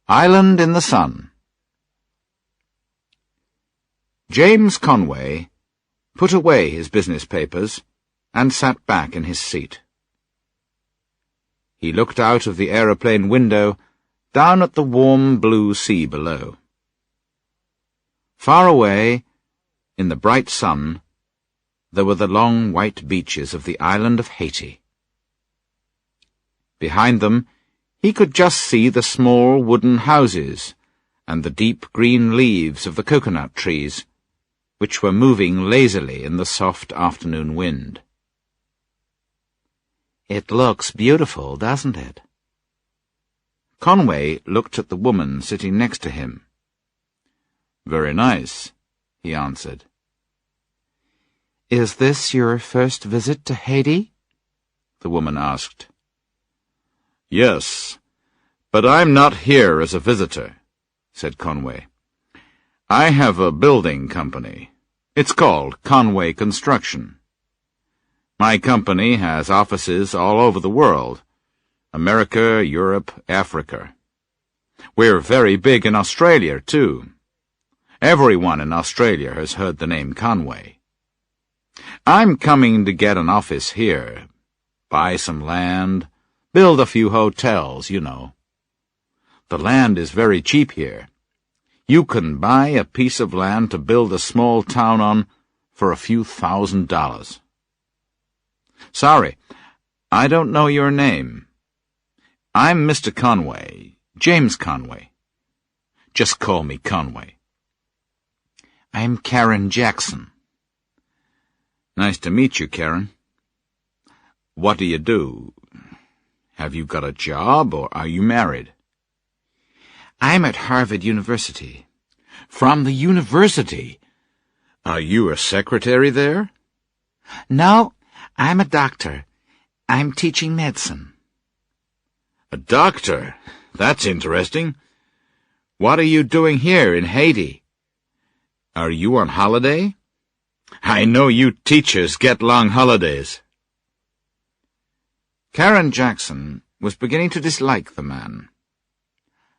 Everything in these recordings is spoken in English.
Island in the Sun. James Conway put away his business papers and sat back in his seat. He looked out of the aeroplane window down at the warm blue sea below. Far away, in the bright sun, there were the long white beaches of the island of Haiti. Behind them, he could just see the small wooden houses and the deep green leaves of the coconut trees, which were moving lazily in the soft afternoon wind. "It looks beautiful, doesn't it?" Conway looked at the woman sitting next to him. "Very nice," he answered. "Is this your first visit to Haiti?" the woman asked. "Yes, but I'm not here as a visitor," said Conway. "I have a building company. It's called Conway Construction. My company has offices all over the world, America, Europe, Africa. We're very big in Australia, too. Everyone in Australia has heard the name Conway. I'm coming to get an office here, buy some land, build a few hotels, you know. The land is very cheap here. You can buy a piece of land to build a small town on for a few $1,000s. Sorry, I don't know your name. I'm Mr. Conway, James Conway. Just call me Conway." "I'm Karen Jackson." "Nice to meet you, Karen. What do you do? Have you got a job, or are you married?" "I'm at Harvard University." "From the university? Are you a secretary there?" "No, I'm a doctor. I'm teaching medicine." "A doctor? That's interesting. What are you doing here in Haiti? Are you on holiday? I know you teachers get long holidays." Karen Jackson was beginning to dislike the man.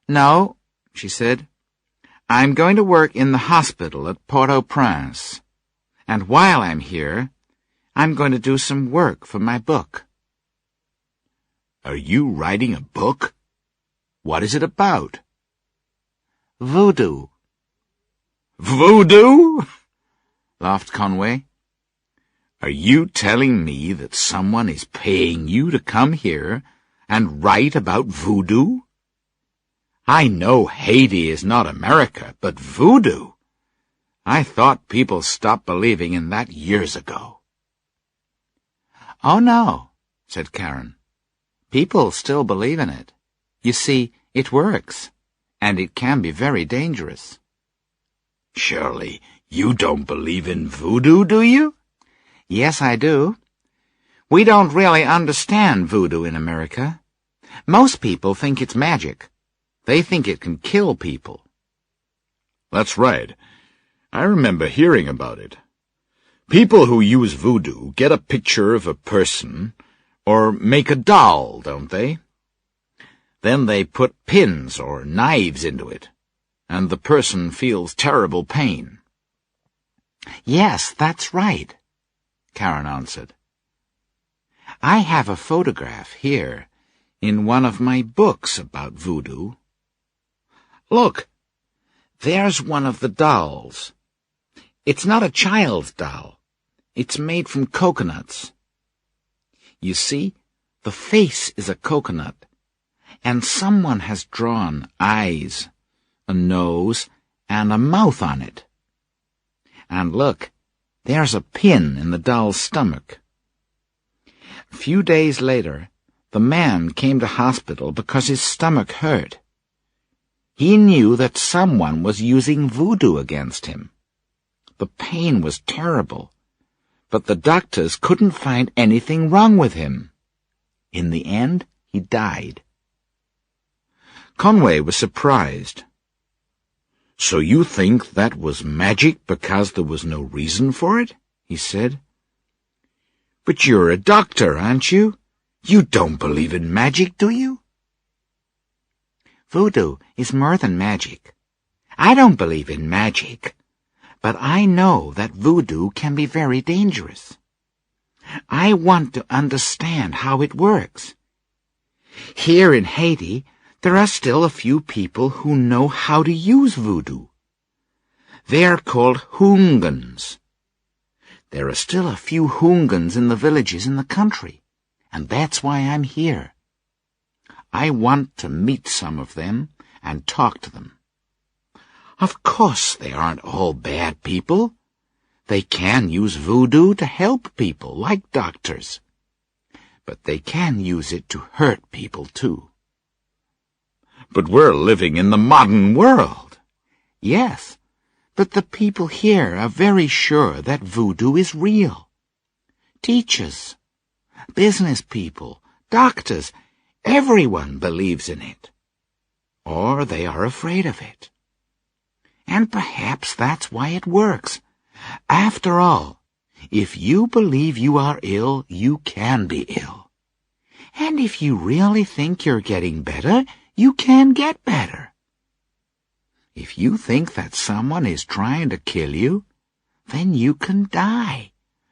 "No," she said. "I'm going to work in the hospital at Port-au-Prince. And while I'm here, I'm going to do some work for my book." "Are you writing a book? What is it about?" "Voodoo." "Voodoo?" laughed Conway. "Are you telling me that someone is paying you to come here and write about voodoo? I know Haiti is not America, but voodoo? I thought people stopped believing in that years ago." "Oh, no," said Karen. "People still believe in it. You see, it works, and it can be very dangerous." "Surely you don't believe in voodoo, do you?" "Yes, I do. We don't really understand voodoo in America. Most people think it's magic. They think it can kill people." "That's right. I remember hearing about it. People who use voodoo get a picture of a person, or make a doll, don't they? Then they put pins or knives into it, and the person feels terrible pain." "Yes, that's right," Karen answered. "I have a photograph here in one of my books about voodoo. Look, there's one of the dolls. It's not a child's doll. It's made from coconuts. You see, the face is a coconut, and someone has drawn eyes, a nose, and a mouth on it. And look, there's a pin in the doll's stomach. A few days later, the man came to hospital because his stomach hurt. He knew that someone was using voodoo against him. The pain was terrible, but the doctors couldn't find anything wrong with him. In the end, he died." Conway was surprised. "So you think that was magic because there was no reason for it?" he said. "But you're a doctor, aren't you? You don't believe in magic, do you?" Voodoo is more than magic. I don't believe in magic, but I know that voodoo can be very dangerous. I want to understand how it works. Here in Haiti, there are still a few people who know how to use voodoo. They are called Houngans. There are still a few Houngans in the villages in the country, and that's why I'm here. I want to meet some of them and talk to them. Of course, they aren't all bad people. They can use voodoo to help people, like doctors. But they can use it to hurt people, too. But we're living in the modern world. Yes, but the people here are very sure that voodoo is real. Teachers, business people, doctors, everyone believes in it. Or they are afraid of it. And perhaps that's why it works. After all, if you believe you are ill, you can be ill. And if you really think you're getting better, you can get better. If you think that someone is trying to kill you, then you can die,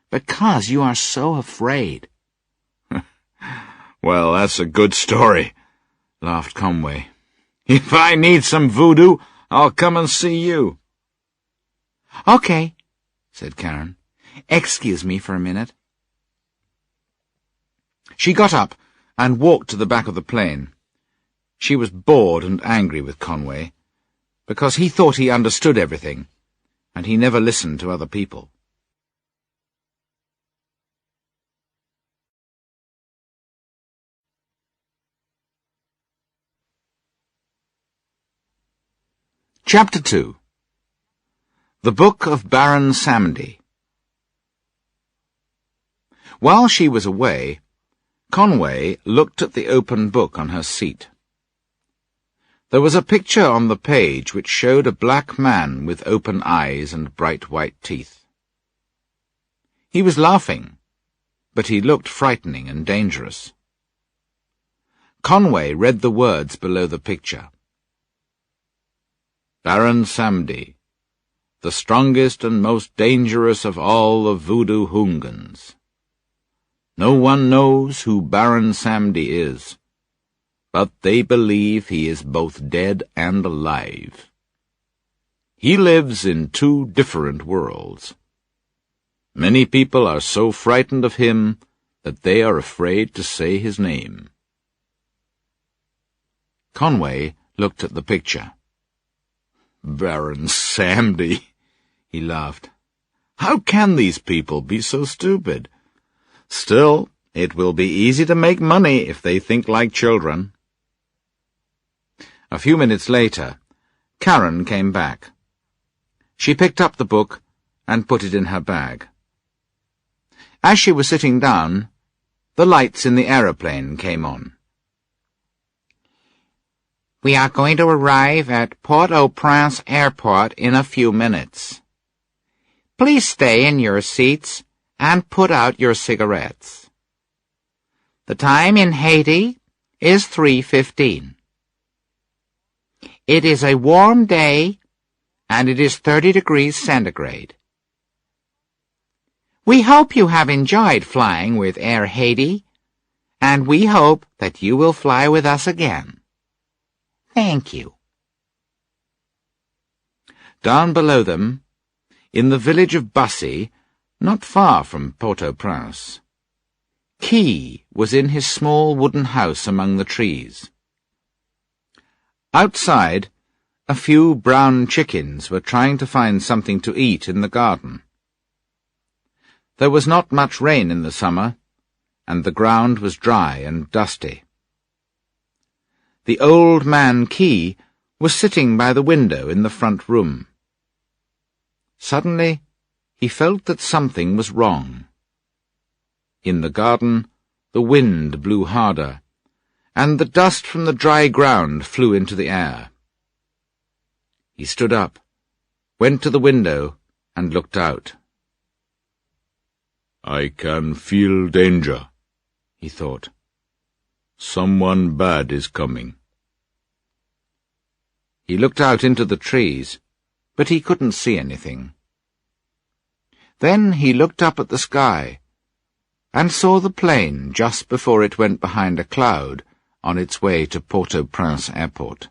because you are so afraid. Well, that's a good story, laughed Conway. If I need some voodoo, I'll come and see you. Okay, said Karen. Excuse me for a minute. She got up and walked to the back of the plane. She was bored and angry with Conway, because he thought he understood everything, and he never listened to other people. Chapter 2. The Book of Baron Samedi. While she was away, Conway looked at the open book on her seat. There was a picture on the page which showed a black man with open eyes and bright white teeth. He was laughing, but he looked frightening and dangerous. Conway read the words below the picture. Baron Samedi, the strongest and most dangerous of all the Voodoo Houngans. No one knows who Baron Samedi is, but they believe he is both dead and alive. He lives in 2 different worlds. Many people are so frightened of him that they are afraid to say his name. Conway looked at the picture. Baron Samedi, he laughed. How can these people be so stupid? Still, it will be easy to make money if they think like children. A few minutes later, Karen came back. She picked up the book and put it in her bag. As she was sitting down, the lights in the aeroplane came on. We are going to arrive at Port-au-Prince Airport in a few minutes. Please stay in your seats and put out your cigarettes. The time in Haiti is 3:15. It is a warm day, and it is 30 degrees centigrade. We hope you have enjoyed flying with Air Haiti, and we hope that you will fly with us again. Thank you. Down below them, in the village of Bussy, not far from Port-au-Prince, Key was in his small wooden house among the trees. Outside, a few brown chickens were trying to find something to eat in the garden. There was not much rain in the summer, and the ground was dry and dusty. The old man Key was sitting by the window in the front room. Suddenly, he felt that something was wrong. In the garden, the wind blew harder, and the dust from the dry ground flew into the air. He stood up, went to the window, and looked out. I can feel danger, he thought. Someone bad is coming. He looked out into the trees, but he couldn't see anything. Then he looked up at the sky and saw the plane just before it went behind a cloud on its way to Port-au-Prince Airport.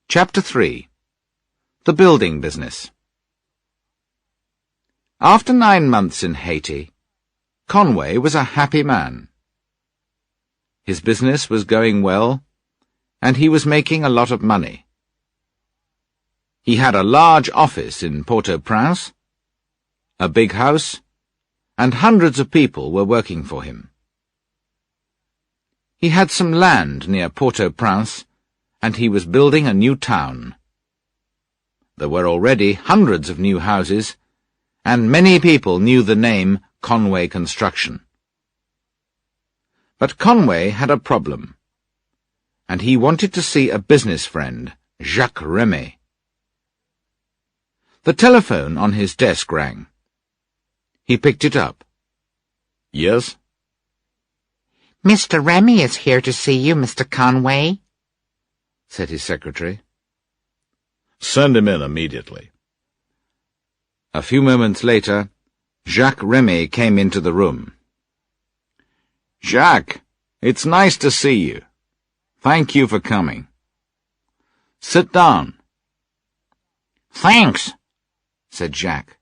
Chapter 3. The Building Business. After 9 months in Haiti, Conway was a happy man. His business was going well, and he was making a lot of money. He had a large office in Port-au-Prince, a big house, and hundreds of people were working for him. He had some land near Port-au-Prince, and he was building a new town. There were already hundreds of new houses, and many people knew the name Conway Construction. But Conway had a problem, and he wanted to see a business friend, Jacques Remy. The telephone on his desk rang. He picked it up. Yes? Mr. Remy is here to see you, Mr. Conway, said his secretary. Send him in immediately. A few moments later, Jacques Remy came into the room. Jacques, it's nice to see you. Thank you for coming. Sit down. Thanks, said Jacques.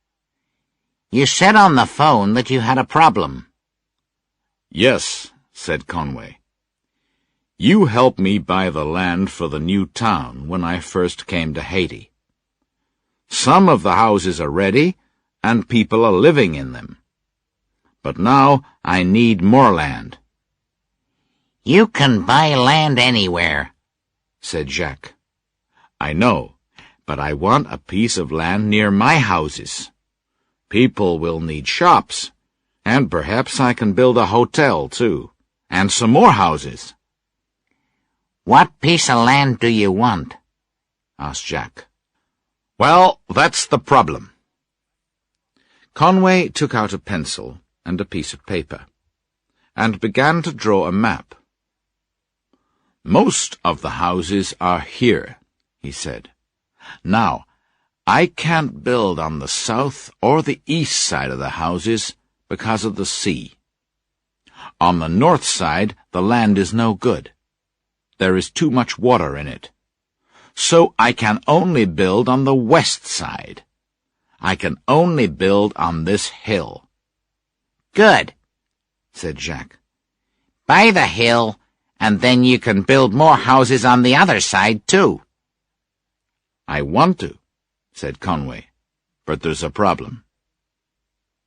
You said on the phone that you had a problem. Yes, said Conway. You helped me buy the land for the new town when I first came to Haiti. Some of the houses are ready, and people are living in them. But now I need more land. You can buy land anywhere, said Jacques. I know, but I want a piece of land near my houses. People will need shops, and perhaps I can build a hotel, too, and some more houses. What piece of land do you want? Asked Jacques. Well, that's the problem. Conway took out a pencil and a piece of paper, and began to draw a map. Most of the houses are here, he said. Now, I can't build on the south or the east side of the houses because of the sea. On the north side, the land is no good. There is too much water in it. So I can only build on the west side. I can only build on this hill. Good, said Jacques. Buy the hill, and then you can build more houses on the other side, too. I want to, said Conway, but there's a problem.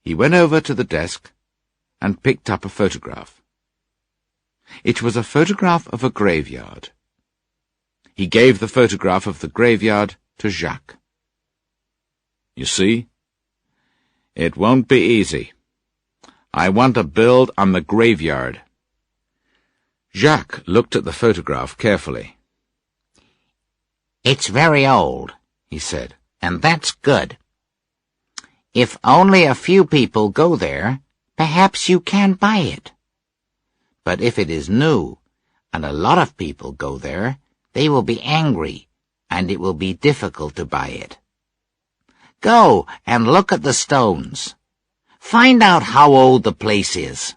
He went over to the desk and picked up a photograph. It was a photograph of a graveyard. He gave the photograph of the graveyard to Jacques. You see? It won't be easy. I want to build on the graveyard. Jacques looked at the photograph carefully. It's very old, he said, and that's good. If only a few people go there, perhaps you can buy it. But if it is new, and a lot of people go there, they will be angry, and it will be difficult to buy it. Go and look at the stones. Find out how old the place is.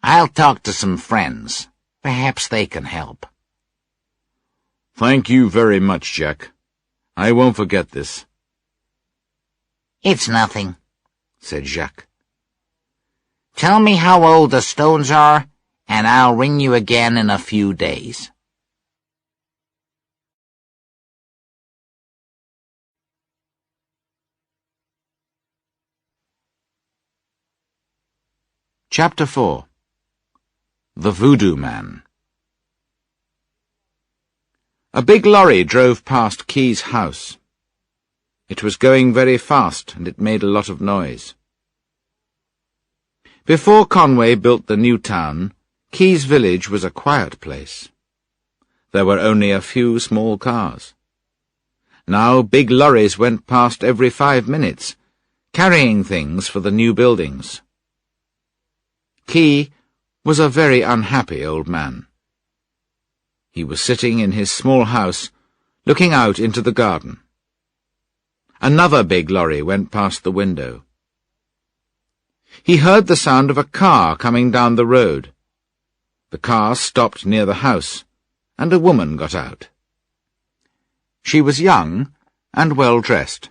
I'll talk to some friends. Perhaps they can help. Thank you very much, Jack. I won't forget this. It's nothing, said Jacques. Tell me how old the stones are, and I'll ring you again in a few days. Chapter 4. The Voodoo Man. A big lorry drove past Key's house. It was going very fast, and it made a lot of noise. Before Conway built the new town, Key's village was a quiet place. There were only a few small cars. Now big lorries went past every 5 minutes, carrying things for the new buildings. Key was a very unhappy old man. He was sitting in his small house, looking out into the garden. Another big lorry went past the window. He heard the sound of a car coming down the road. The car stopped near the house, and a woman got out. She was young and well-dressed.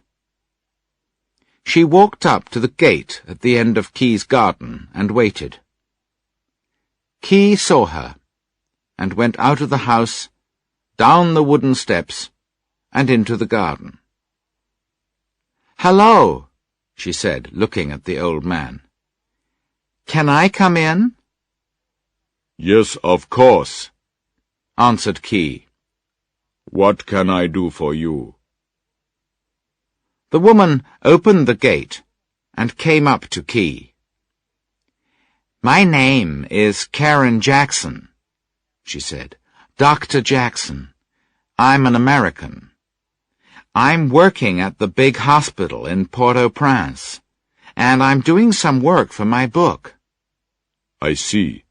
She walked up to the gate at the end of Key's garden and waited. Key saw her, and went out of the house, down the wooden steps, and into the garden. "Hello," she said, looking at the old man. "Can I come in?" "Yes, of course," answered Key. "What can I do for you?" The woman opened the gate and came up to Key. "My name is Karen Jackson," she said. "Dr. Jackson. I'm an American. I'm working at the big hospital in Port-au-Prince, and I'm doing some work for my book." "I see,"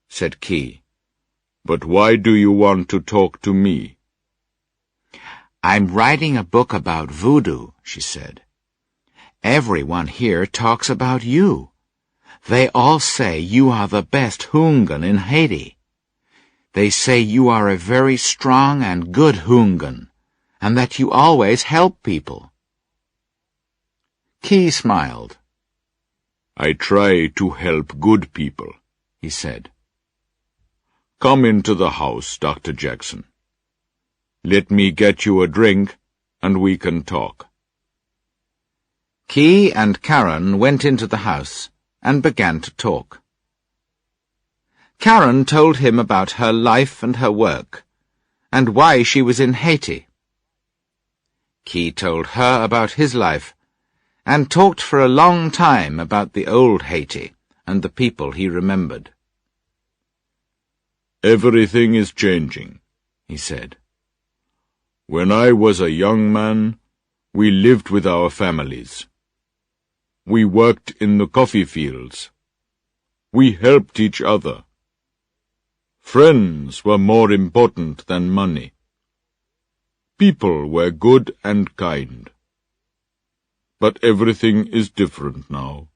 said Key. "But why do you want to talk to me?" "I'm writing a book about voodoo," she said. "Everyone here talks about you. They all say you are the best houngan in Haiti. They say you are a very strong and good houngan, and that you always help people." Key smiled. "I try to help good people," he said. "Come into the house, Dr. Jackson. Let me get you a drink, and we can talk." Key and Karen went into the house and began to talk. Karen told him about her life and her work, and why she was in Haiti. Key told her about his life, and talked for a long time about the old Haiti and the people he remembered. "Everything is changing," he said. "When I was a young man, we lived with our families. We worked in the coffee fields. We helped each other. Friends were more important than money. People were good and kind. But everything is different now.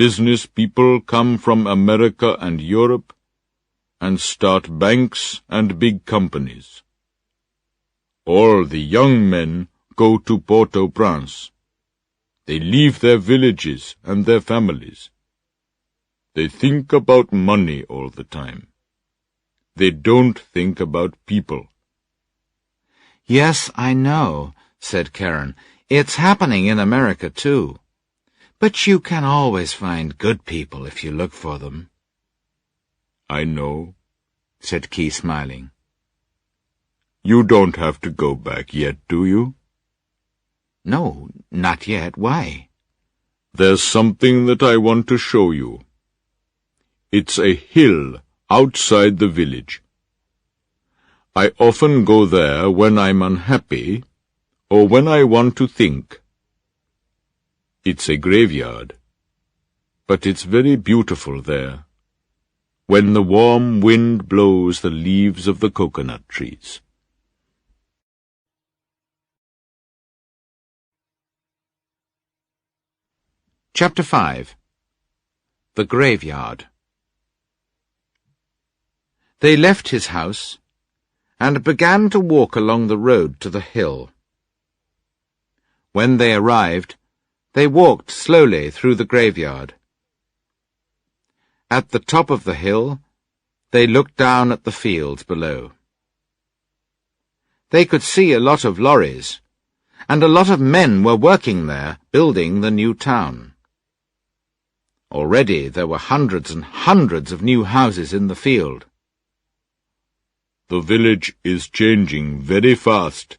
Business people come from America and Europe and start banks and big companies. All the young men go to Port-au-Prince. They leave their villages and their families. They think about money all the time. They don't think about people." "Yes, I know," said Karen. "It's happening in America, too. But you can always find good people if you look for them." "I know," said Key, smiling. "You don't have to go back yet, do you?" "No, not yet. Why?" "There's something that I want to show you. It's a hill outside the village. I often go there when I'm unhappy, or when I want to think. It's a graveyard, but it's very beautiful there, when the warm wind blows the leaves of the coconut trees." Chapter 5. The Graveyard. They left his house and began to walk along the road to the hill. When they arrived, they walked slowly through the graveyard. At the top of the hill, they looked down at the fields below. They could see a lot of lorries, and a lot of men were working there, building the new town. Already there were hundreds and hundreds of new houses in the field. "The village is changing very fast,"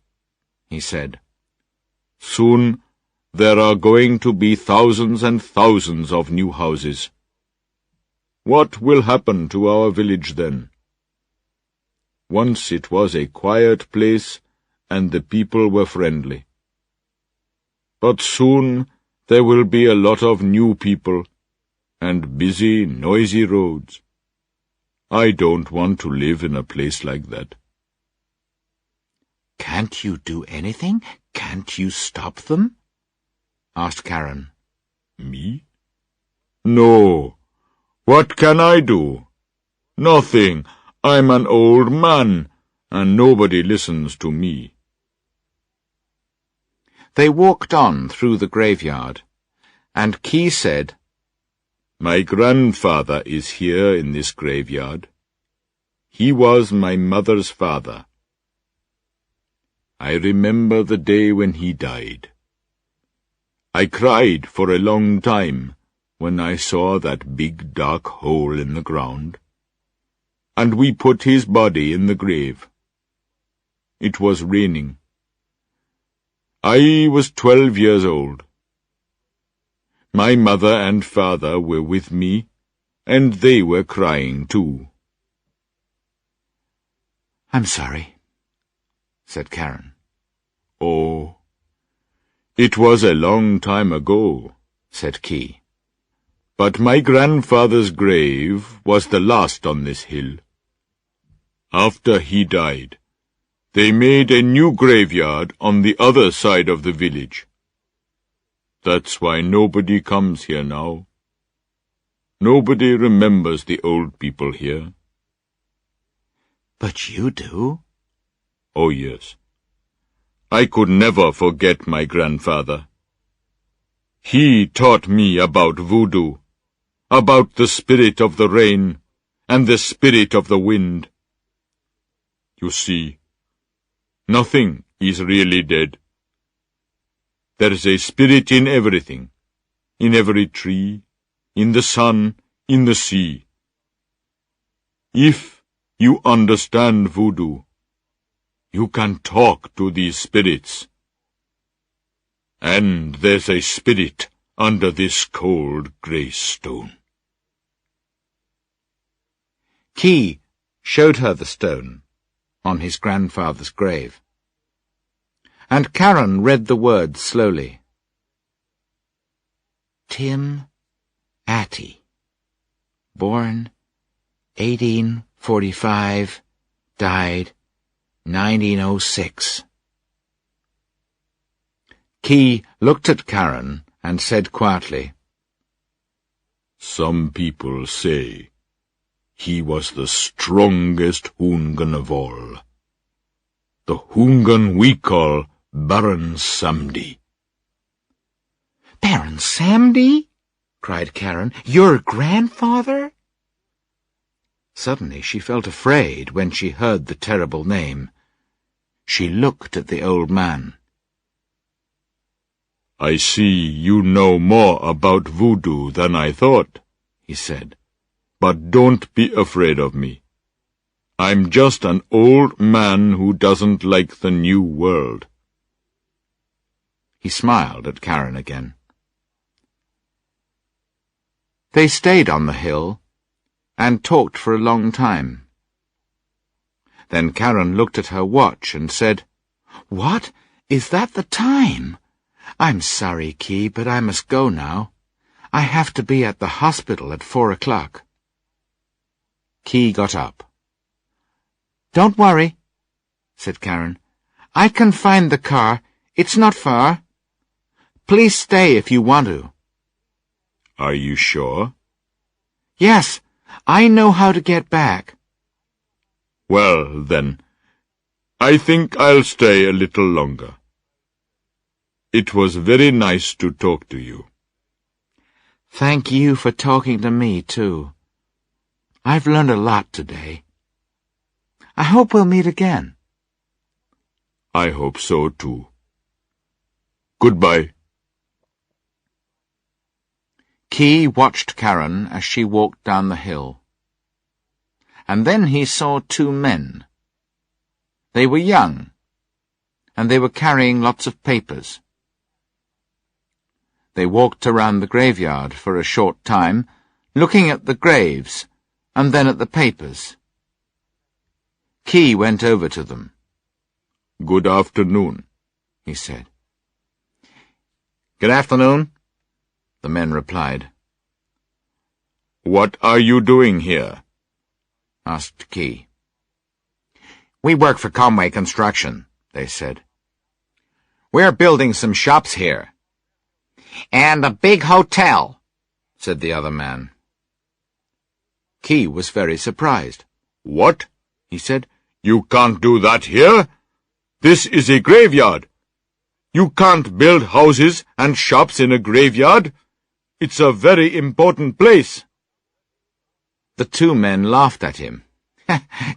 he said. "Soon there are going to be thousands and thousands of new houses. What will happen to our village then? Once it was a quiet place, and the people were friendly. But soon there will be a lot of new people, and busy, noisy roads. I don't want to live in a place like that. Can't you do anything? Can't you stop them? Asked Karen. Me? No. What can I do? Nothing. I'm an old man, and nobody listens to me. They walked on through the graveyard, and Key said, My grandfather is here in this graveyard. He was my mother's father. I remember the day when he died. I cried for a long time when I saw that big dark hole in the ground, and we put his body in the grave. It was raining. I was 12 years old. My mother and father were with me, and they were crying too. I'm sorry, said Karen. Oh, it was a long time ago, said Key. But my grandfather's grave was the last on this hill. After he died, they made a new graveyard on the other side of the village. That's why nobody comes here now. Nobody remembers the old people here. But you do? Oh, yes. I could never forget my grandfather. He taught me about voodoo, about the spirit of the rain and the spirit of the wind. You see, nothing is really dead. There is a spirit in everything, in every tree, in the sun, in the sea. If you understand voodoo, you can talk to these spirits. And there's a spirit under this cold grey stone. Key showed her the stone on his grandfather's grave, and Karen read the words slowly. Tim Atty, born 1845, died 1906. Key looked at Karen and said quietly, Some people say he was the strongest houngan of all. The houngan we call Baron Samedi. Baron Samedi? Cried Karen. Your grandfather? Suddenly she felt afraid when she heard the terrible name. She looked at the old man. I see you know more about voodoo than I thought, he said. But don't be afraid of me. I'm just an old man who doesn't like the new world. He smiled at Karen again. They stayed on the hill and talked for a long time. Then Karen looked at her watch and said, What? Is that the time? I'm sorry, Key, but I must go now. I have to be at the hospital at 4 o'clock. Key got up. Don't worry, said Karen. I can find the car. It's not far. Please stay if you want to. Are you sure? Yes, I know how to get back. Well, then, I think I'll stay a little longer. It was very nice to talk to you. Thank you for talking to me, too. I've learned a lot today. I hope we'll meet again. I hope so, too. Goodbye. Key watched Karen as she walked down the hill. And then he saw two men. They were young, and they were carrying lots of papers. They walked around the graveyard for a short time, looking at the graves and then at the papers. Key went over to them. Good afternoon, he said. Good afternoon, the men replied. What are you doing here? asked Key. We work for Conway Construction, they said. We're building some shops here. And a big hotel, said the other man. Key was very surprised. What? He said. You can't do that here. This is a graveyard. You can't build houses and shops in a graveyard. It's a very important place. The two men laughed at him.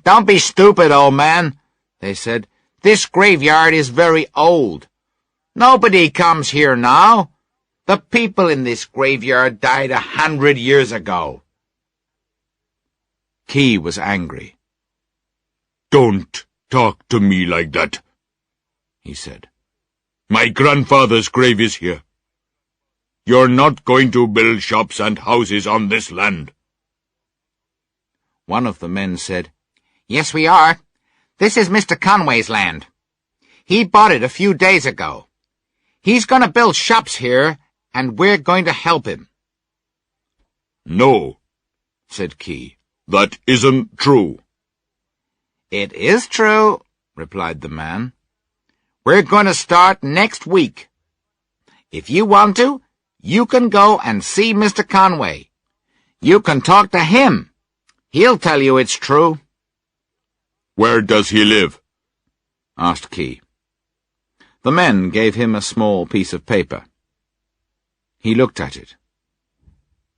Don't be stupid, old man, they said. This graveyard is very old. Nobody comes here now. The people in this graveyard died 100 years ago. Key was angry. Don't talk to me like that, he said. My grandfather's grave is here. You're not going to build shops and houses on this land. One of the men said, Yes, we are. This is Mr. Conway's land. He bought it a few days ago. He's going to build shops here, and we're going to help him. No, said Key. That isn't true. It is true, replied the man. We're going to start next week. If you want to, you can go and see Mr. Conway. You can talk to him. He'll tell you it's true. Where does he live? asked Key. The men gave him a small piece of paper. He looked at it.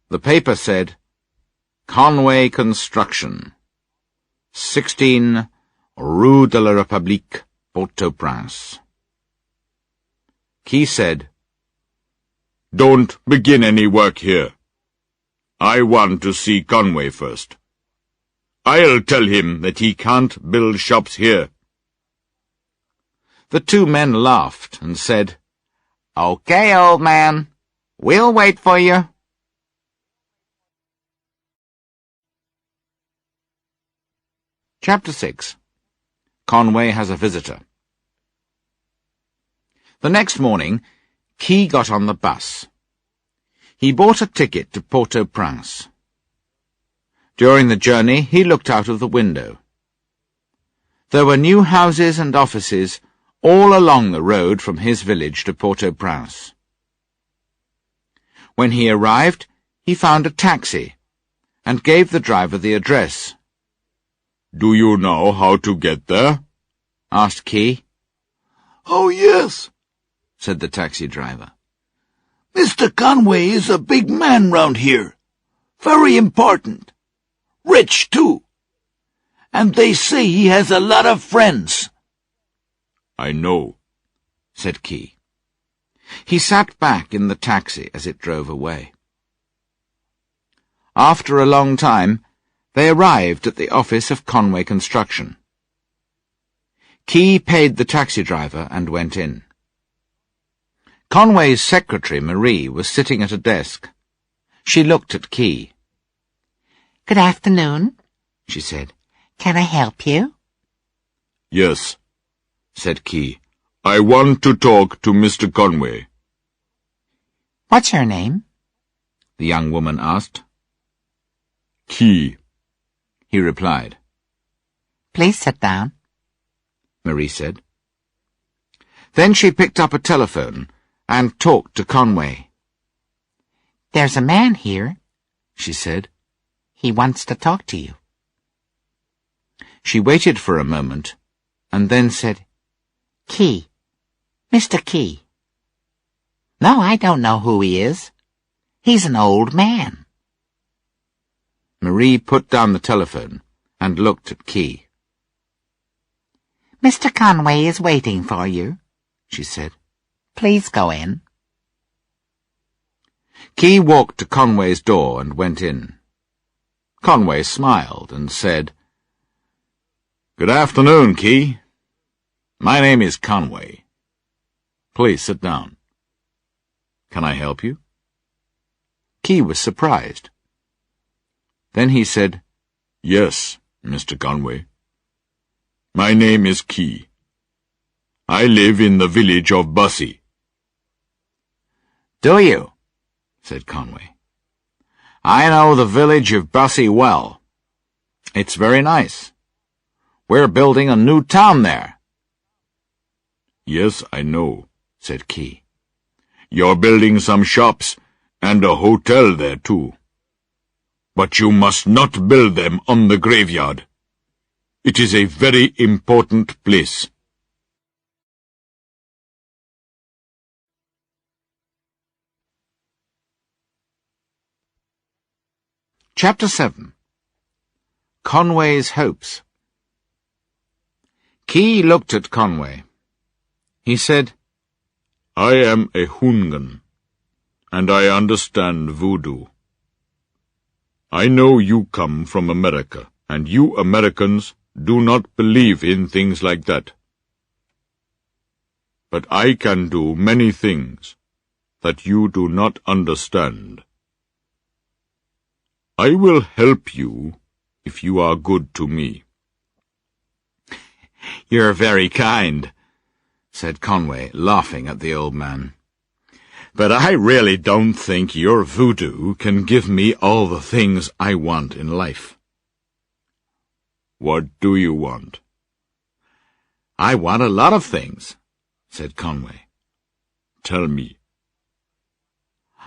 The paper said, Conway Construction, 16 Rue de la République, Port-au-Prince. Key said, Don't begin any work here. I want to see Conway first. I'll tell him that he can't build shops here. The two men laughed and said, Okay, old man. We'll wait for you. Chapter 6. Conway has a visitor. The next morning, Key got on the bus. He bought a ticket to Port-au-Prince. During the journey, he looked out of the window. There were new houses and offices all along the road from his village to Port-au-Prince. When he arrived, he found a taxi and gave the driver the address. Do you know how to get there? asked Key. Oh, yes, said the taxi driver. Mr. Conway is a big man round here. Very important. Rich, too. And they say he has a lot of friends. I know, said Key. He sat back in the taxi as it drove away. After a long time, they arrived at the office of Conway Construction. Key paid the taxi driver and went in. Conway's secretary, Marie, was sitting at a desk. She looked at Key. Good afternoon, she said. Can I help you? Yes, said Key. I want to talk to Mr. Conway. What's your name? The young woman asked. Key, he replied. Please sit down, Marie said. Then she picked up a telephone and talked to Conway. There's a man here, she said. He wants to talk to you. She waited for a moment and then said, Key. Mr. Key. No, I don't know who he is. He's an old man. Marie put down the telephone and looked at Key. Mr. Conway is waiting for you, she said. Please go in. Key walked to Conway's door and went in. Conway smiled and said, Good afternoon, Key. My name is Conway. Please sit down. Can I help you? Key was surprised. Then he said, Yes, Mr. Conway. My name is Key. I live in the village of Bussy. Do you? Said Conway. I know the village of Bussy well. It's very nice. We're building a new town there. Yes, I know, said Key. You're building some shops and a hotel there too. But you must not build them on the graveyard. It is a very important place. Chapter 7. Conway's Hopes. Key looked at Conway. He said, I am a Houngan, and I understand voodoo. I know you come from America, and you Americans do not believe in things like that. But I can do many things that you do not understand. I will help you if you are good to me. You're very kind, said Conway, laughing at the old man. But I really don't think your voodoo can give me all the things I want in life. What do you want? I want a lot of things, said Conway. Tell me.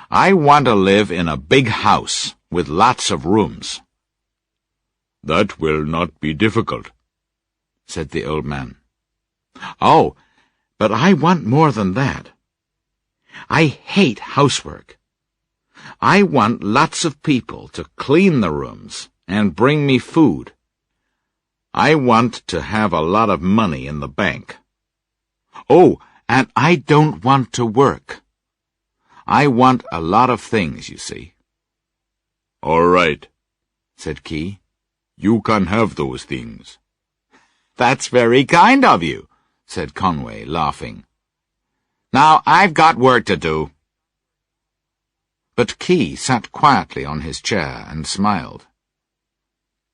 I want to live in a big house with lots of rooms. That will not be difficult, said the old man. Oh, but I want more than that. I hate housework. I want lots of people to clean the rooms and bring me food. I want to have a lot of money in the bank. Oh, and I don't want to work. I want a lot of things, you see. All right, said Key. You can have those things. That's very kind of you, said Conway, laughing. Now I've got work to do. But Key sat quietly on his chair and smiled.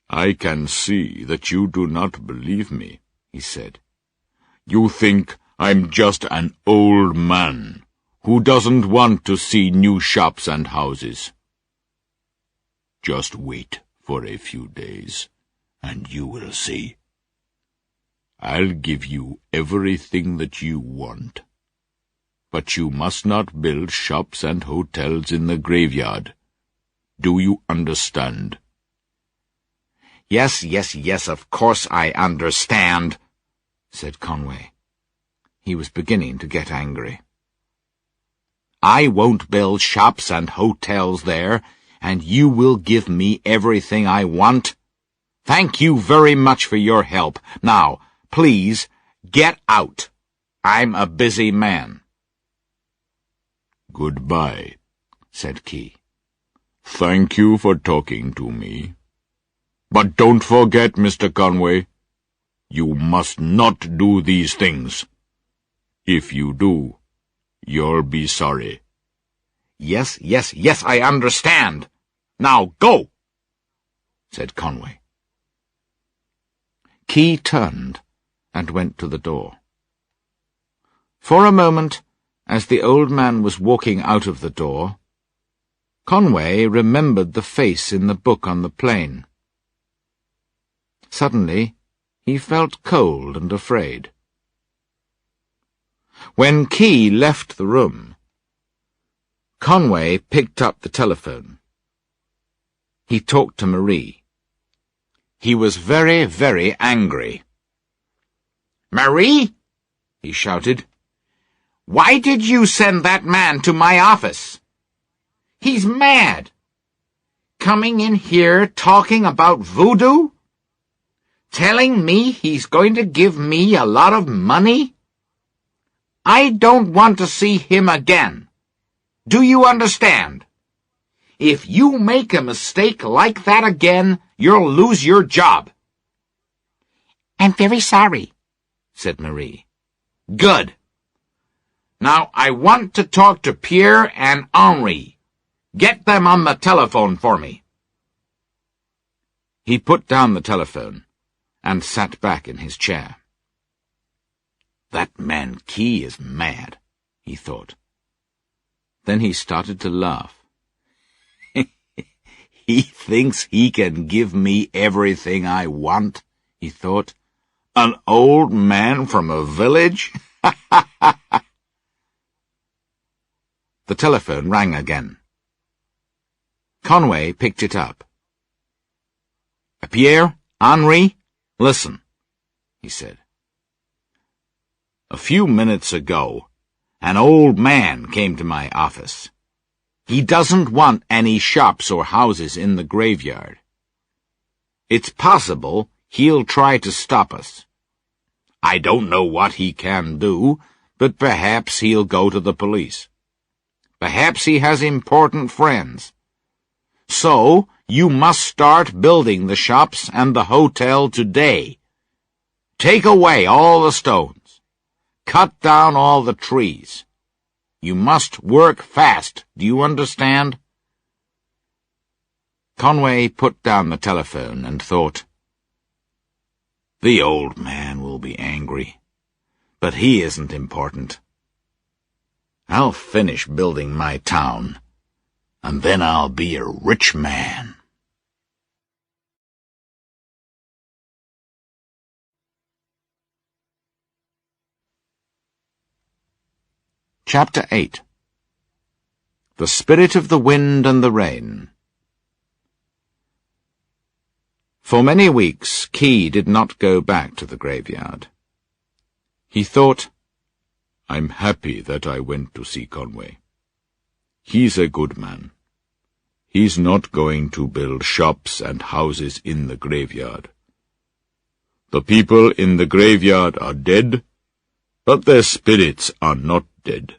I can see that you do not believe me, he said. You think I'm just an old man who doesn't want to see new shops and houses. Just wait for a few days, and you will see. I'll give you everything that you want. But you must not build shops and hotels in the graveyard. Do you understand? Yes, of course I understand, said Conway. He was beginning to get angry. I won't build shops and hotels there, and you will give me everything I want. Thank you very much for your help. Now, please, get out. I'm a busy man. Goodbye, said Key. Thank you for talking to me. But don't forget, Mr. Conway, you must not do these things. If you do, you'll be sorry. Yes, I understand. Now go, said Conway. Key turned and went to the door. For a moment, as the old man was walking out of the door, Conway remembered the face in the book on the plain. Suddenly, he felt cold and afraid. When Key left the room, Conway picked up the telephone. He talked to Marie. He was very, very angry. "Marie," he shouted, "why did you send that man to my office? He's mad. Coming in here talking about voodoo? Telling me he's going to give me a lot of money? I don't want to see him again. Do you understand? If you make a mistake like that again, you'll lose your job." "I'm very sorry," said Marie. "Good. Now I want to talk to Pierre and Henri. Get them on the telephone for me." He put down the telephone and sat back in his chair. "That man Key is mad," he thought. Then he started to laugh. He thinks he can give me everything I want, he thought. An old man from a village? The telephone rang again. Conway picked it up. "Pierre, Henri, listen," he said. "A few minutes ago, an old man came to my office. He doesn't want any shops or houses in the graveyard. It's possible he'll try to stop us. I don't know what he can do, but perhaps he'll go to the police. Perhaps he has important friends. So, you must start building the shops and the hotel today. Take away all the stones. Cut down all the trees. You must work fast, do you understand?" Conway put down the telephone and thought, "The old man will be angry, but he isn't important. I'll finish building my town, and then I'll be a rich man." Chapter 8. The Spirit of the Wind and the Rain. For many weeks, Key did not go back to the graveyard. He thought, "I'm happy that I went to see Conway. He's a good man. He's not going to build shops and houses in the graveyard. The people in the graveyard are dead, but their spirits are not dead.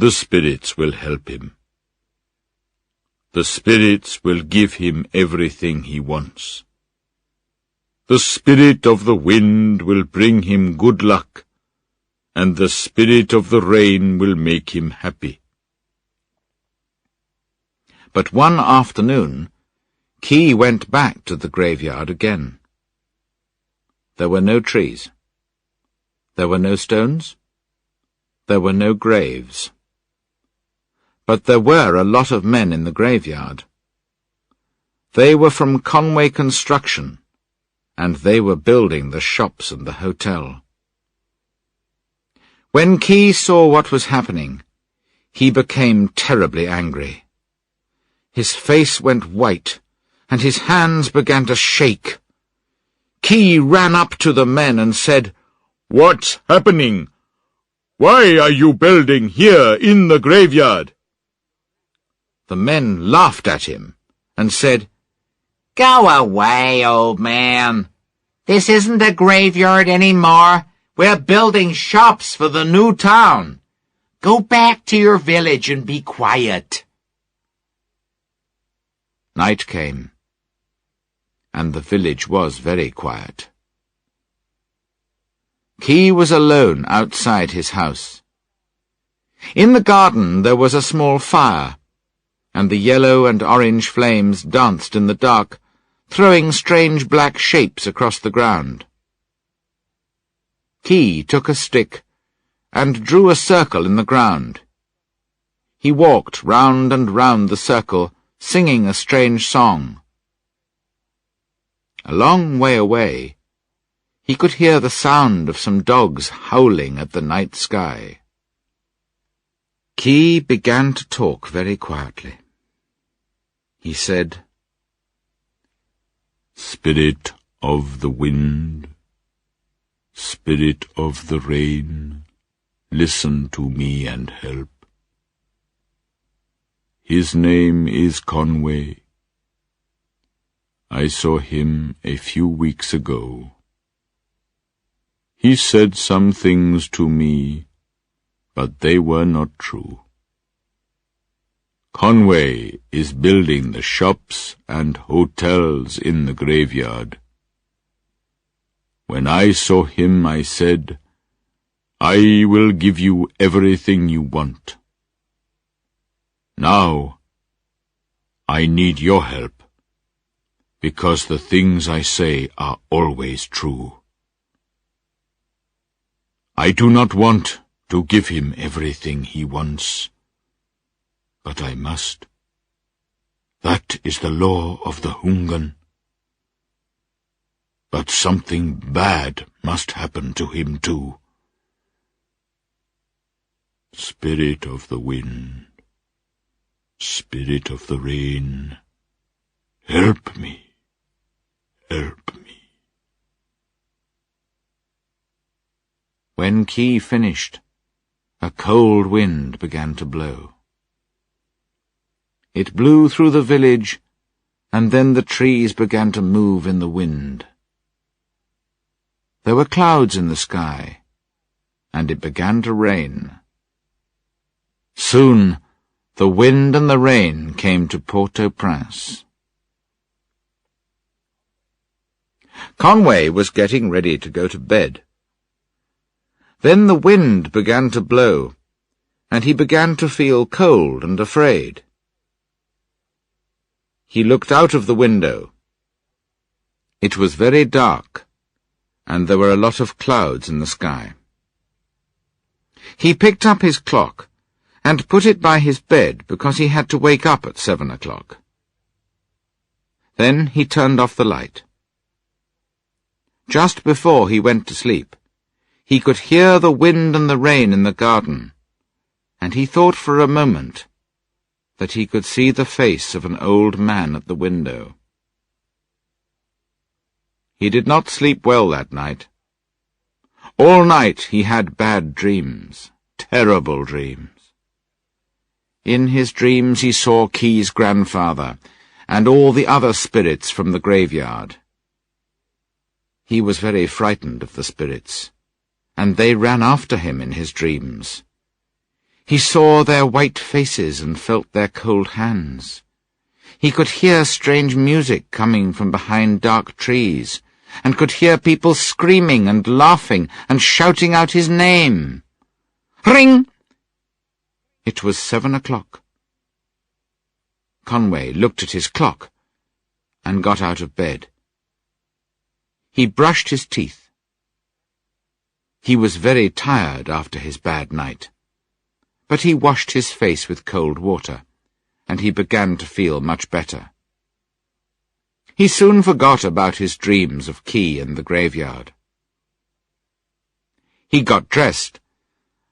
The spirits will help him. The spirits will give him everything he wants. The spirit of the wind will bring him good luck, and the spirit of the rain will make him happy." But one afternoon, Key went back to the graveyard again. There were no trees. There were no stones. There were no graves. But there were a lot of men in the graveyard. They were from Conway Construction, and they were building the shops and the hotel. When Key saw what was happening, he became terribly angry. His face went white, and his hands began to shake. Key ran up to the men and said, "What's happening? Why are you building here in the graveyard?" The men laughed at him and said, "Go away, old man. This isn't a graveyard anymore. We're building shops for the new town. Go back to your village and be quiet." Night came, and the village was very quiet. Key was alone outside his house. In the garden there was a small fire, and the yellow and orange flames danced in the dark, throwing strange black shapes across the ground. Key took a stick and drew a circle in the ground. He walked round and round the circle, singing a strange song. A long way away, he could hear the sound of some dogs howling at the night sky. Key began to talk very quietly. He said, "Spirit of the wind, spirit of the rain, listen to me and help. His name is Conway. I saw him a few weeks ago. He said some things to me, but they were not true. Conway is building the shops and hotels in the graveyard. When I saw him, I said, 'I will give you everything you want.' Now, I need your help, because the things I say are always true. I do not want to give him everything he wants, but I must. That is the law of the Houngan. But something bad must happen to him too. Spirit of the wind, spirit of the rain, help me, help me. When Key finished, a cold wind began to blow. It blew through the village, and then the trees began to move in the wind. There were clouds in the sky, and it began to rain. Soon the wind and the rain came to Port-au-Prince. Conway was getting ready to go to bed. Then the wind began to blow, and he began to feel cold and afraid. He looked out of the window. It was very dark, and there were a lot of clouds in the sky. He picked up his clock and put it by his bed because he had to wake up at 7 o'clock. Then he turned off the light. Just before he went to sleep, he could hear the wind and the rain in the garden, and he thought for a moment that he could see the face of an old man at the window. He did not sleep well that night. All night he had bad dreams, terrible dreams. In his dreams he saw Key's grandfather and all the other spirits from the graveyard. He was very frightened of the spirits, and they ran after him in his dreams. He saw their white faces and felt their cold hands. He could hear strange music coming from behind dark trees, and could hear people screaming and laughing and shouting out his name. Ring! It was 7 o'clock. Conway looked at his clock and got out of bed. He brushed his teeth. He was very tired after his bad night, but he washed his face with cold water, and he began to feel much better. He soon forgot about his dreams of Key and the graveyard. He got dressed,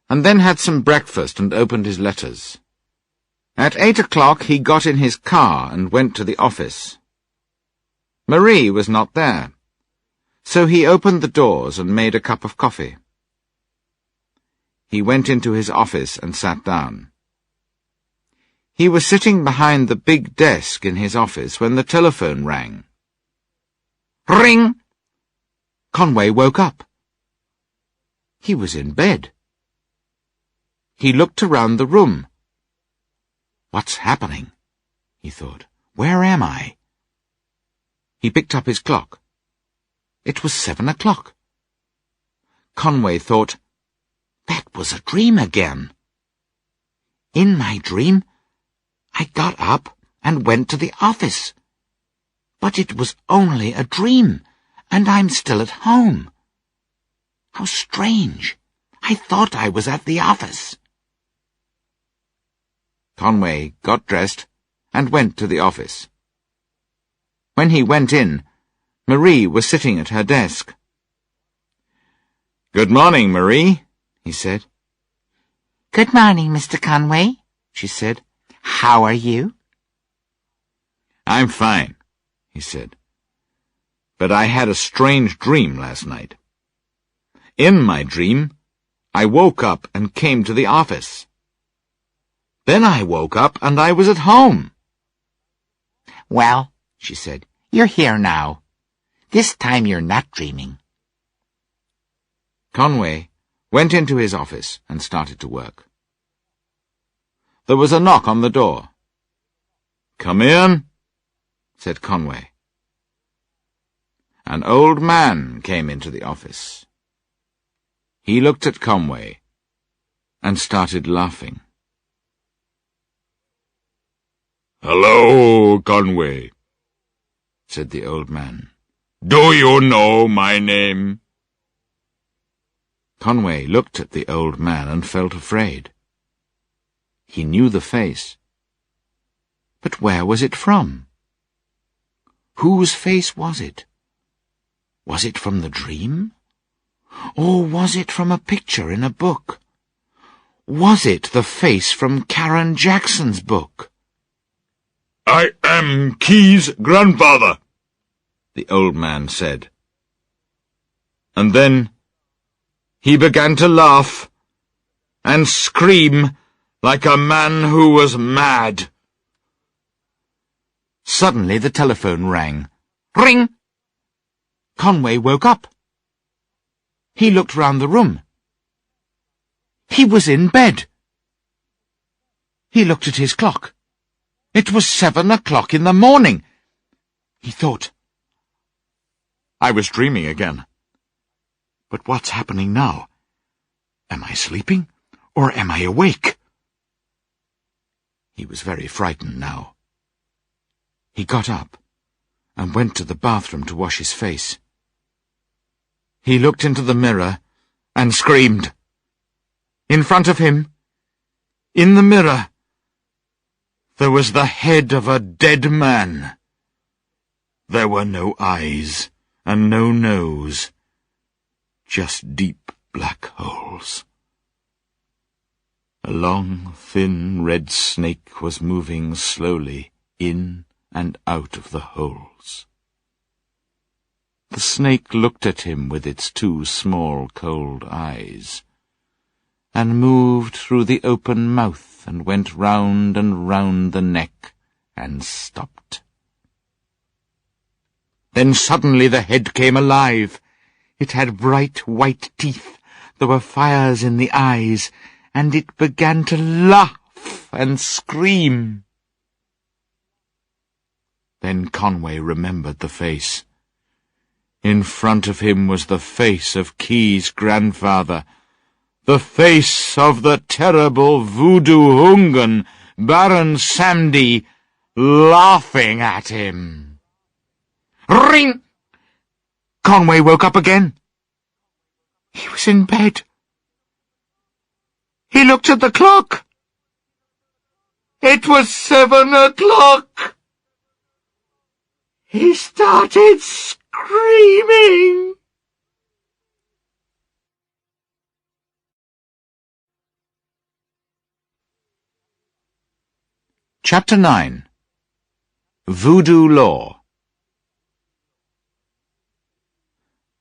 and then had some breakfast and opened his letters. At 8 o'clock he got in his car and went to the office. Marie was not there, so he opened the doors and made a cup of coffee. He went into his office and sat down. He was sitting behind the big desk in his office when the telephone rang. Ring! Conway woke up. He was in bed. He looked around the room. What's happening? He thought. Where am I? He picked up his clock. It was 7 o'clock. Conway thought, that was a dream again. In my dream, I got up and went to the office. But it was only a dream, and I'm still at home. How strange. I thought I was at the office. Conway got dressed and went to the office. When he went in, Marie was sitting at her desk. "Good morning, Marie," he said. Good morning, Mr. Conway, she said. How are you? "I'm fine," he said. "But I had a strange dream last night. In my dream, I woke up and came to the office. Then I woke up and I was at home." Well, she said, you're here now. This time you're not dreaming. Conway went into his office and started to work. There was a knock on the door. "Come in," said Conway. An old man came into the office. He looked at Conway and started laughing. "Hello, Conway," said the old man. "Do you know my name?" Conway looked at the old man and felt afraid. He knew the face, But where was it from? Whose face was it? Was it from the dream? Or was it from a picture in a book? Was it the face from Karen Jackson's book? I am Key's grandfather, the old man said. And then he began to laugh and scream like a man who was mad. Suddenly the telephone rang. Ring! Conway woke up. He looked round the room. He was in bed. He looked at his clock. It was 7 o'clock in the morning. He thought, I was dreaming again. But what's happening now? Am I sleeping, or am I awake? He was very frightened now. He got up and went to the bathroom to wash his face. He looked into the mirror and screamed. In front of him, in the mirror, there was the head of a dead man. There were no eyes and no nose, just deep black holes. A long, thin red snake was moving slowly in and out of the holes. The snake looked at him with its 2 small, cold eyes, and moved through the open mouth and went round and round the neck and stopped. Then suddenly the head came alive. It had bright white teeth, there were fires in the eyes, and it began to laugh and scream. Then Conway remembered the face. In front of him was the face of Key's grandfather, the face of the terrible Voodoo Houngan, Baron Samedi, laughing at him. Ring! Conway woke up again. He was in bed. He looked at the clock. It was 7 o'clock. He started screaming. Chapter 9. Voodoo Law.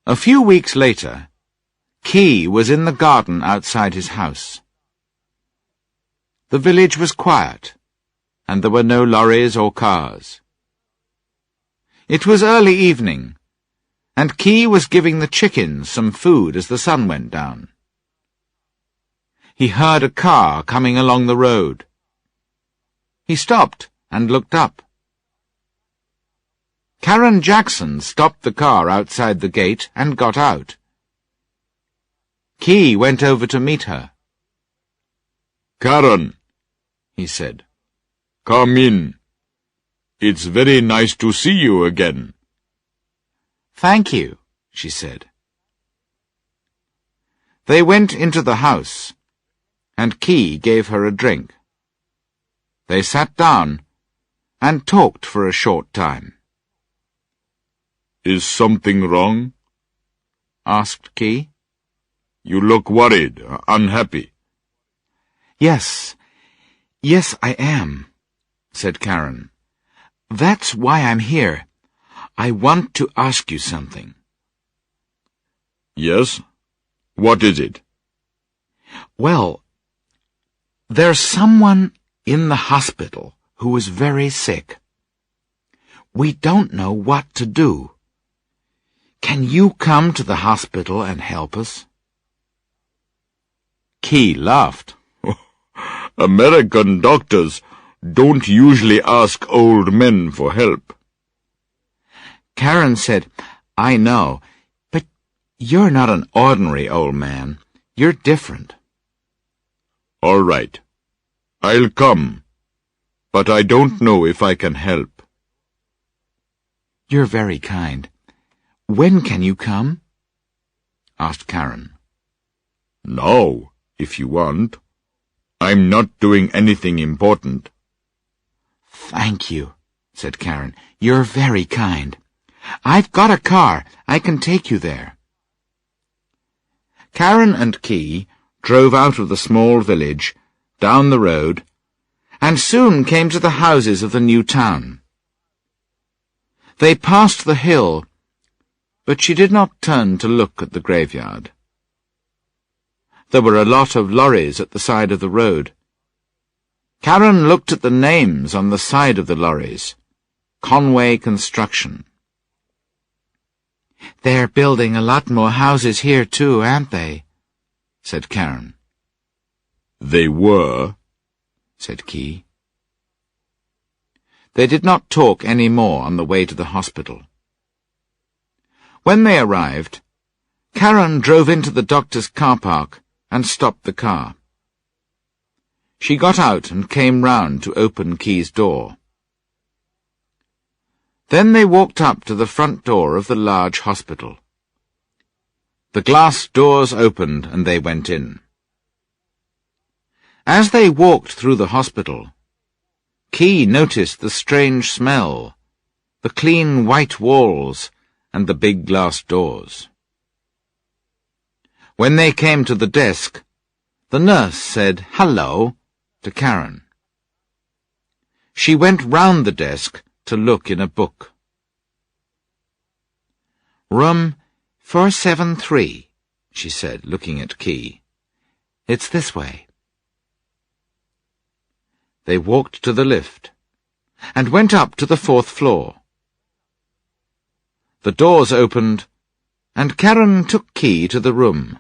A few weeks later, Key was in the garden outside his house. The village was quiet, and there were no lorries or cars. It was early evening, and Key was giving the chickens some food as the sun went down. He heard a car coming along the road. He stopped and looked up. Karen Jackson stopped the car outside the gate and got out. Key went over to meet her. Karen, he said, come in. It's very nice to see you again. Thank you, she said. They went into the house, and Key gave her a drink. They sat down and talked for a short time. Is something wrong? Asked Key. You look worried, unhappy. Yes, I am, said Karen. That's why I'm here. I want to ask you something. Yes? What is it? Well, there's someone in the hospital who is very sick. We don't know what to do. Can you come to the hospital and help us? Key laughed. American doctors don't usually ask old men for help. Karen said, I know, but you're not an ordinary old man. You're different. All right. I'll come, but I don't know if I can help. You're very kind. When can you come? Asked Karen. Now, if you want. I'm not doing anything important. "Thank you," said Karen. "You're very kind. I've got a car. I can take you there." Karen and Key drove out of the small village, down the road, and soon came to the houses of the new town. They passed the hill, but she did not turn to look at the graveyard. There were a lot of lorries at the side of the road. Karen looked at the names on the side of the lorries. Conway Construction. "They're building a lot more houses here too, aren't they?" said Karen. "They were," said Key. They did not talk any more on the way to the hospital. When they arrived, Karen drove into the doctor's car park and stopped the car. She got out and came round to open Key's door. Then they walked up to the front door of the large hospital. The glass doors opened and they went in. As they walked through the hospital, Key noticed the strange smell, the clean white walls, and the big glass doors. When they came to the desk, the nurse said "Hello" to Karen. She went round the desk to look in a book. "Room 473, she said, looking at Key. "It's this way." They walked to the lift, and went up to the 4th floor. The doors opened, and Karen took Key to the room.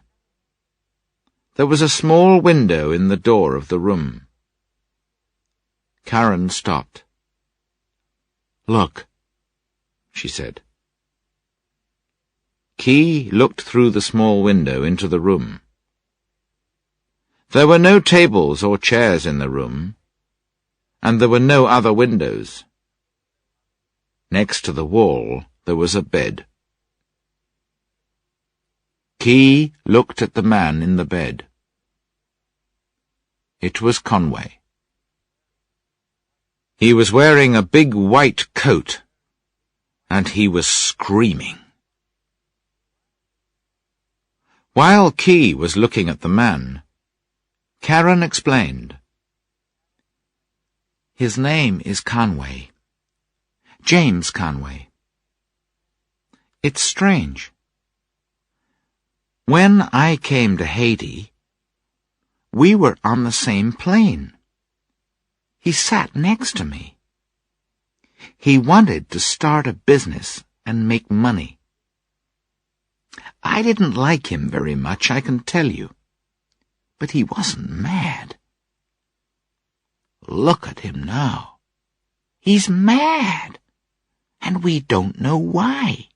There was a small window in the door of the room. Karen stopped. "Look," she said. Key looked through the small window into the room. There were no tables or chairs in the room, and there were no other windows. Next to the wall there was a bed. Key looked at the man in the bed. It was Conway. He was wearing a big white coat, and he was screaming. While Key was looking at the man, Karen explained. "His name is Conway. James Conway. It's strange. When I came to Haiti, we were on the same plane. He sat next to me. He wanted to start a business and make money. I didn't like him very much, I can tell you. But he wasn't mad. Look at him now. He's mad, and we don't know why.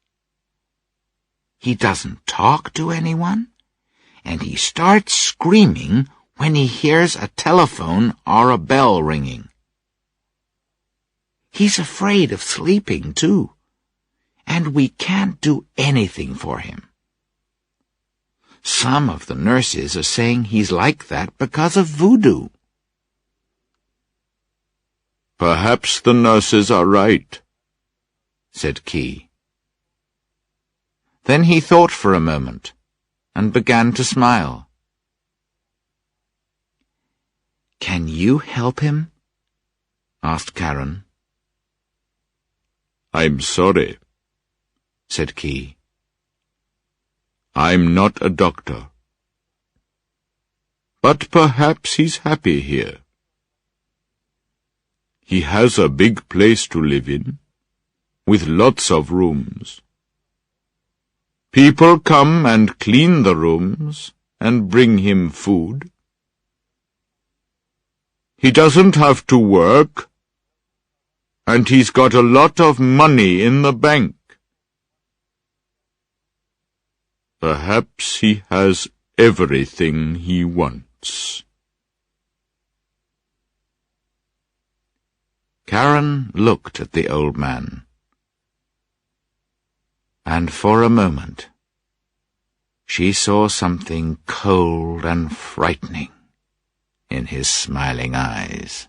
He doesn't talk to anyone, and he starts screaming when he hears a telephone or a bell ringing. He's afraid of sleeping, too, and we can't do anything for him. Some of the nurses are saying he's like that because of voodoo." "Perhaps the nurses are right," said Key. Then he thought for a moment, and began to smile. "Can you help him?" asked Karen. "I'm sorry," said Key. "I'm not a doctor. But perhaps he's happy here. He has a big place to live in, with lots of rooms. People come and clean the rooms and bring him food. He doesn't have to work, and he's got a lot of money in the bank. Perhaps he has everything he wants." Karen looked at the old man, and for a moment she saw something cold and frightening in his smiling eyes.